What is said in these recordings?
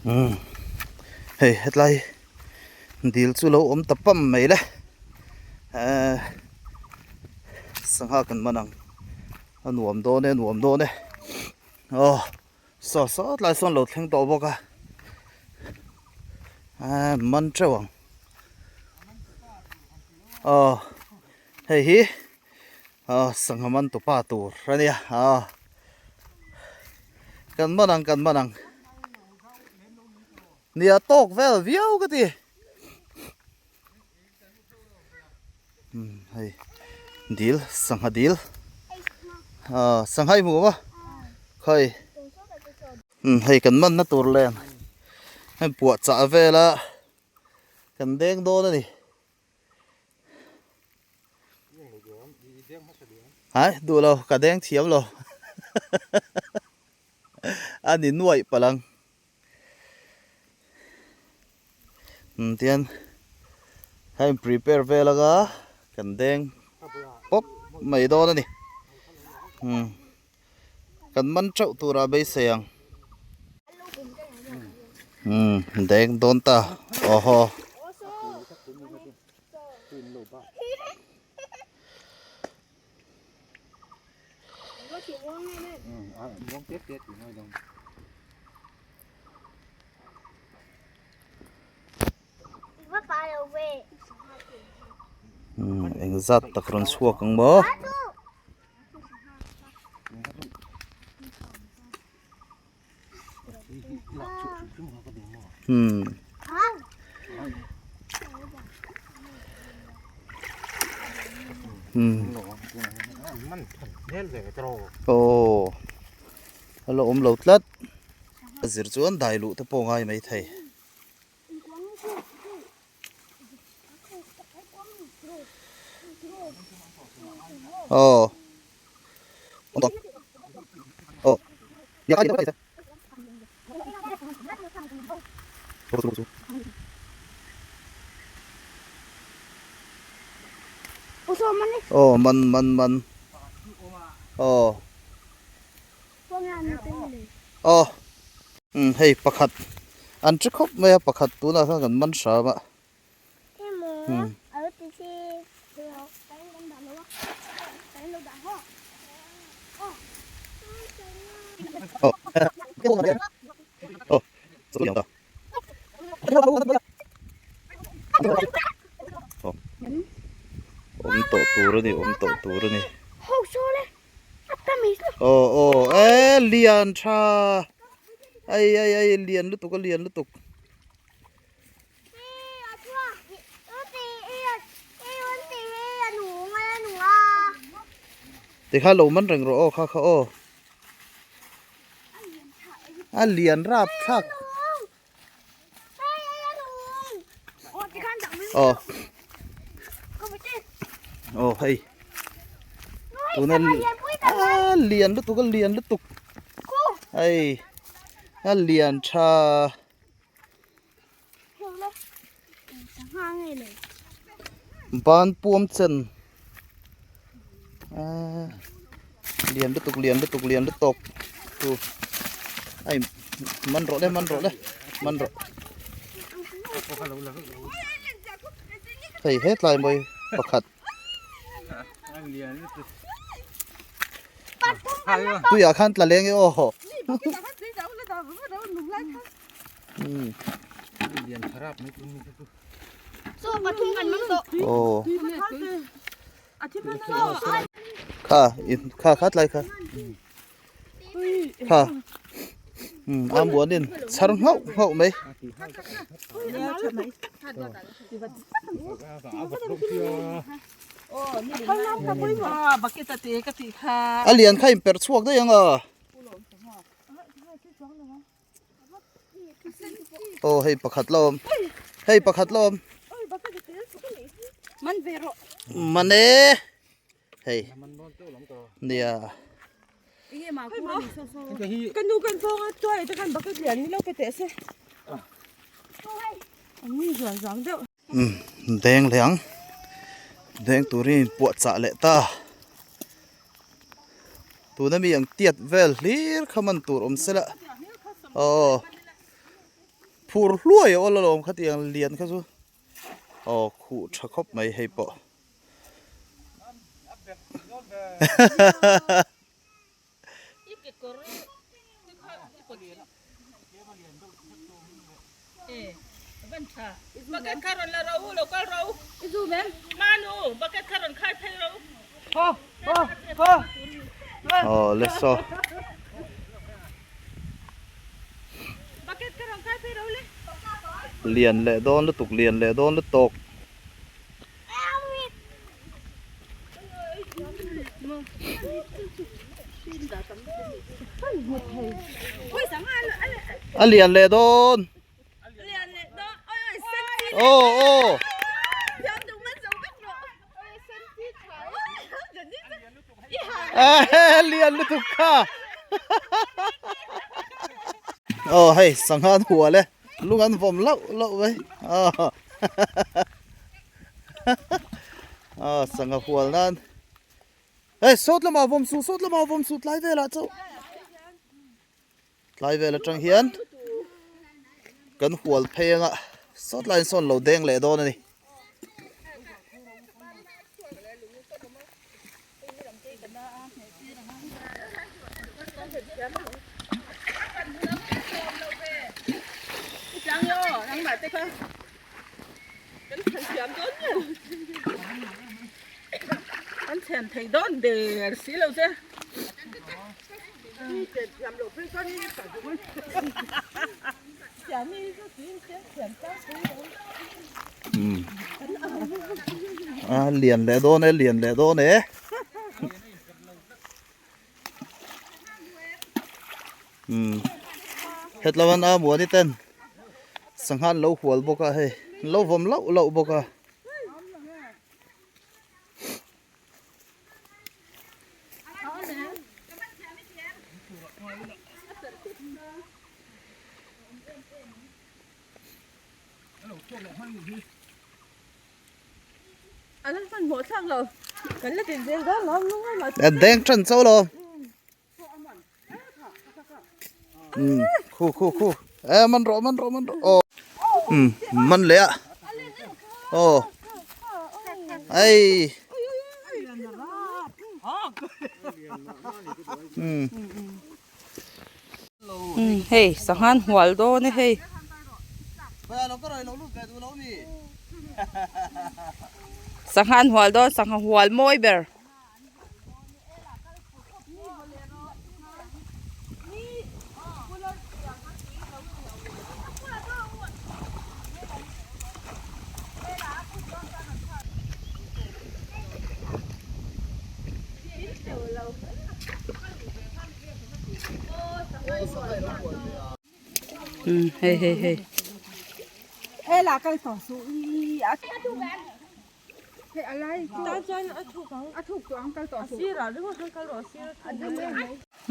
เฮ้ยเฮ็ดไรดีลจู่เราตะปั๊มไม่เลยสังหากันมานังหน่วมโดนเนี่ยโอ้สอดลายส่วนเราแทงตัวบอกอะมันเจ้าวังเฮ้ยสังหามันตัวป้าตัวอะไรเนี่ยกันมานังเนี่ยตกเวลวิวก็ดีเฮ้ยดีลสังหาดีลสังหาหมูวะเคยให้กันมันนะตัวแรงให้ปวดจ่าเวลากันเด้งโดนนี่ฮะดูเรากระเด้งเทียมเราอันนี้หน่วยพลังเตียนให้ prepare เวลากันเด้งป๊บไม่โดนนี่กันมันเจ้าตัวระเบิดเสียงเด้งโดนตาโอ้โหเอ็งจัดตะครุนชัวกังบ่โอ้เราเราตัดจิรจวนได้ลุตะปงไงไม่ไทยโอ้ตกโอ้เดี๋ยวไปสิโอ้มันโอ้โอ้เฮ้ยประคัดอันจะครบไหมประคัดตัวนั้นกันมันสามะโอ้โอ้สุดยอดโอ้โตตัวนี่โตตัวนี่โอ้เลียนชาไอ้เลียนลุตุกเลียนลุตุกแต่ข้าลงมันเริงรอข้าโอ้เลียนราบทักโอ้เฮ้ยตัวนั้นเลียนลุตุกเลียนลุตุกไอ้เลียนชาบ้านปวมเซนเลียนลุตุกตัวไอ้มันรอได้มันรอเฮ้ยเฮ็ดลายมวยประคัดตัวอยากขันตะเลงโอ้โหโอ้ข้าคัดอะไรข้าบัวนินสารเหาไหมเลียนใครเปิดช่วงได้ยังโอ้ให้ประคัดลมมันเน่เฮ้ยเนี่ยกันดูกันฟองช่วยจะกันบักเหรียญนี่เราไปเตะสินี่ส่วนสองเด้อแดงเหลืองตัวนี้ปวดจ่าเละตาตัวนั้นมีอย่างเตียดเวลลีร์ขมันตัวอมเสละโอ้ พูดรวยอ๋อละลมขัดยังเลียนเขาซูอ๋อขู่ชะคบไม่ให้ปะ Bakat karon la raw lo kal raw. Isu men. Manu bakat karon khai phai raw. Ho ho ho. อ๋อเล็กซอ Bakat karon khai phai raw le. เลียนแหละโดนแล้วตกเลียนแหละโดนแล้วตก Oi sang an an. อ่ะเลียนแหละโดน Lian le do. Oi oi sen ti. โอ้โอ้ Yang du man zo bak ro. Oi sen ti chai. Jadi i ha. เอ้ยเลียนแล้วถูกฆ่าโอ้ให้สังหารหัวเลยลูกอันผมเล่าไว้อ๋ออ๋อสังหารหัวนั่นเฮ้ยสุดละมาผมสุดละมาผมสุดไล่เวลาเจ้าไล่เวลาจังเฮียนกันหัวเพลงอ่ะสุดไล่ส่วนเราแดงเลยโดนนี่ Sang yo, nang ba te kha. Kan thai siam don yo. Kan chen thai don de si lo se. Siam lo phi con ni ta ju. Siam ni so sin siam ta phi. เหรียญแหล่โดนเหรียญแหล่โดนเฮ็ดละวันอาบัวนี่เต้นสังหารเล่าหัวบกะเฮ้เล่าผมเล่าบกะอันนั้นมันหัวช่างเรากันแล้วกินเจก็ล้อมลุงมา แต่แดงจันเจ้าเลยคู่มันรอโอ้มันเลยอ่ะโอ้ไอเฮ้ยสังหารหัวโดนี่เฮ้ย เราก็เลยเราลูกแกดูเรานี่ สังหารหัวโดสังหารหัวมอยเบอร์ เฮ้เอ้ล่ะกันต่อสู้อะเฮ้อะไรตาจันอะถูกต้องกันต่อสู้ล่ะหรือว่ากันต่อสู้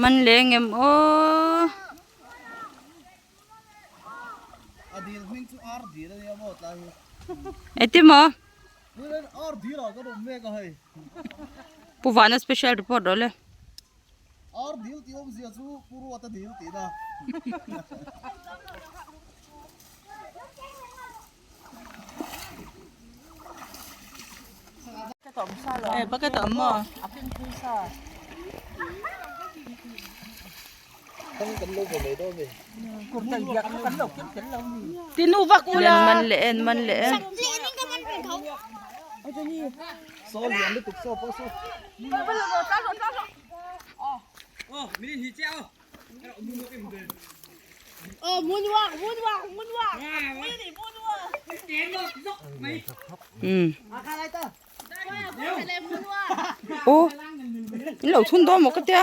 มันเลี้ยงเอ็มโอ อดีตมิ่งสุอาร์ดีเลยหมดเลย ไอติมอ่ะ นี่เล่นอาร์ดีหรอก็รู้ไม่ก็ให้ ปูวานะสเปเชียลรีพอร์ตเลย อาร์ดีที่อมเสียสู้ปูรัวตะดีตีนะ pakai tama. ต้องกันลูกผมเลยด้วยมั้ย Tinuvak ulah. Man leen. โซเลียนหรือตุกโซโปโซ Oh. Ini lau thun do mo ka tia.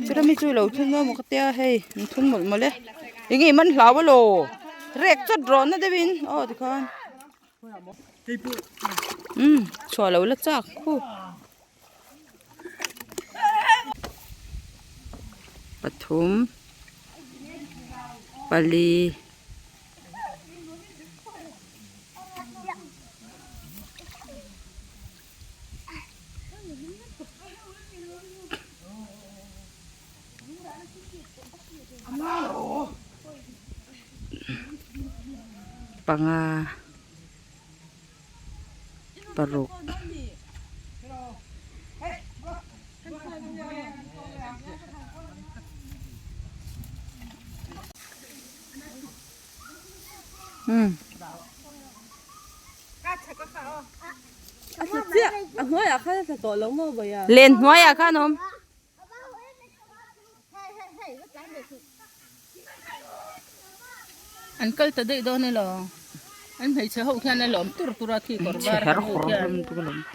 Chira mi chui lau thun do mo ka tia hey. Thun mol mole. Ingi man hlawa lo. Rek cha drone na devin. Oh dikhan. Chua lau la chak. Pathum. Pali. ปังาปลารุกเล่นหัวอยากข้านมอันก็จะได้โดนนี่หรออันให้เชื่อเขาแค่นั้นหรอตุรตุระที่กอร์บาร์ฮันูแค่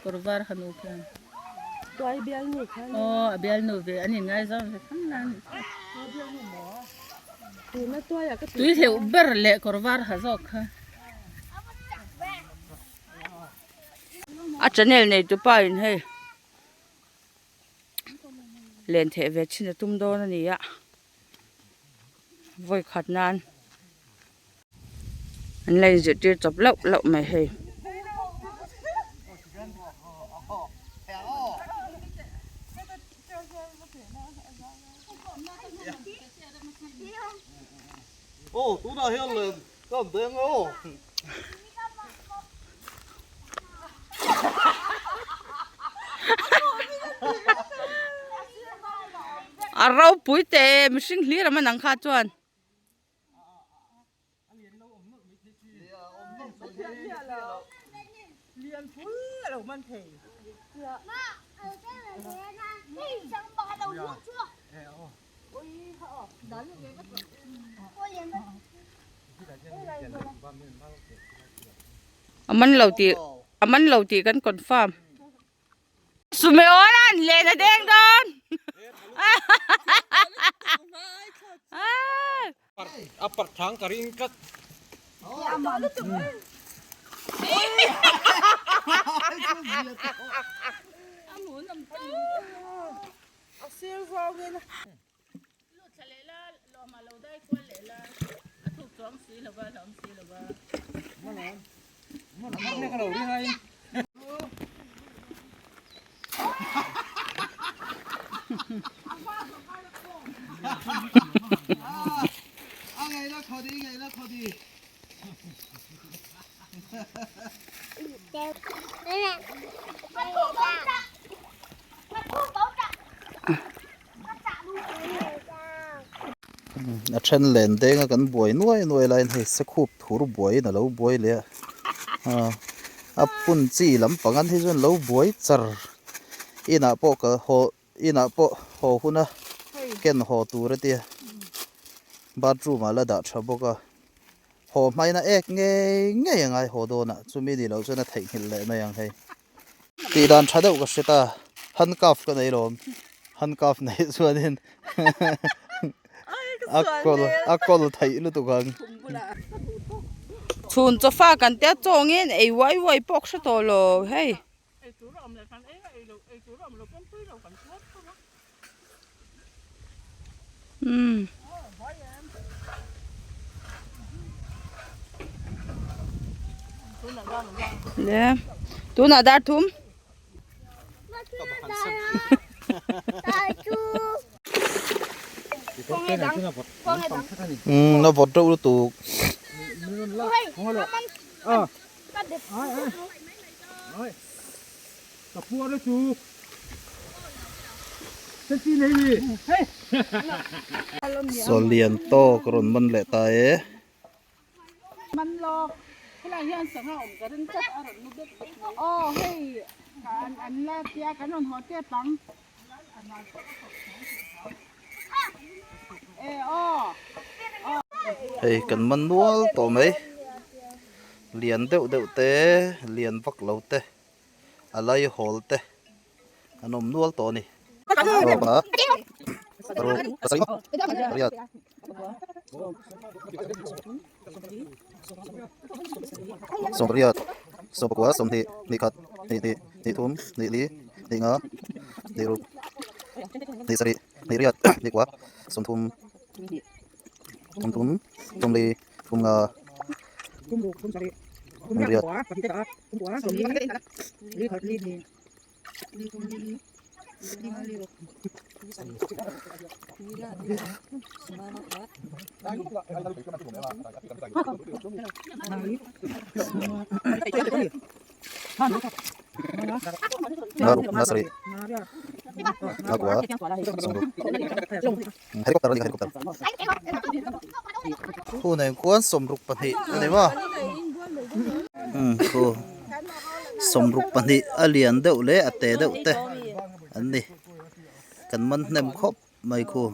กอร์บาร์ฮันูแค่ตัวไอเบียลนูค่ะอ๋อเบียลนูเวอันนี้ง่ายจังข้างนั้นตัวเที่ยวเบอร์เล่กอร์บาร์ฮัจอกค่ะอาจารย์เนี่ยตัวป้าอินให้เล่นเทเวชินตุ้มโดนนี่อะไว้ขัดนานอันเลยจะเจอจับเล่าไม่ให้โอ้ตัวน่าเห็นเลยก็เด้งโอ้เราปุ๋ยเต็มสิ่งเลี้ยงมันนังขาจวนมันเราตีกันก่อนฟาร์มสุเมโอนั่นเลยนะเด้งโดนApa thang karing kat. Mana kalau ni hai. Ngày đó khó đi, ngày đó khó đi. Chân lên đây ngay gần buổi nuôi lại hay sẽ khúc thú buổi là lâu buổi lẽ. Apun chỉ lắm bằng anh thì lâu buổi char. Ina po ka ho ina po ho huna ken ho tu ra tia. Bathroom ala da chaboka ho mai na ek nge ngai ho do na chumi ni lo chana thei hil le na yang hei ti dan thadau ka sita handcuff ka nei rom handcuff nei chuanin akol thei lu tu gang chun cho pha kan te chongin ei wai pok sa to lo hey le tu na dar thum nó vọt trâu tụ Kapua đó chú. Cái gì này gì? so liền to còn mình lệ tayมันรอเวลาที่อันสังหารก็ต้องจับอารมณ์นุ๊กอ๋อให้อันแรกเตี้ยกันนอนหัวเตี้ยปังอ๋อ hay cần mình nuôi to mấy liền đậu té liền vắt lẩu té alai hol té anh om nuôi to nè rồi rồi riat sông riat sông quá sông thị nị khát nị thum nị lý nị ngã nị ruột nị sari nị riat nị quá sông thum thum lý thum ngã thum riat Naru nasri. Agua. Sungguh. Helikopter lagi helikopter. Khu này cuốn sôm rục bẩn thị, này mà. Khu sôm rục bẩn thị, alien đậu lẽ, ate đậu te. Anh đi. Cần mân nem khóc, mày khu.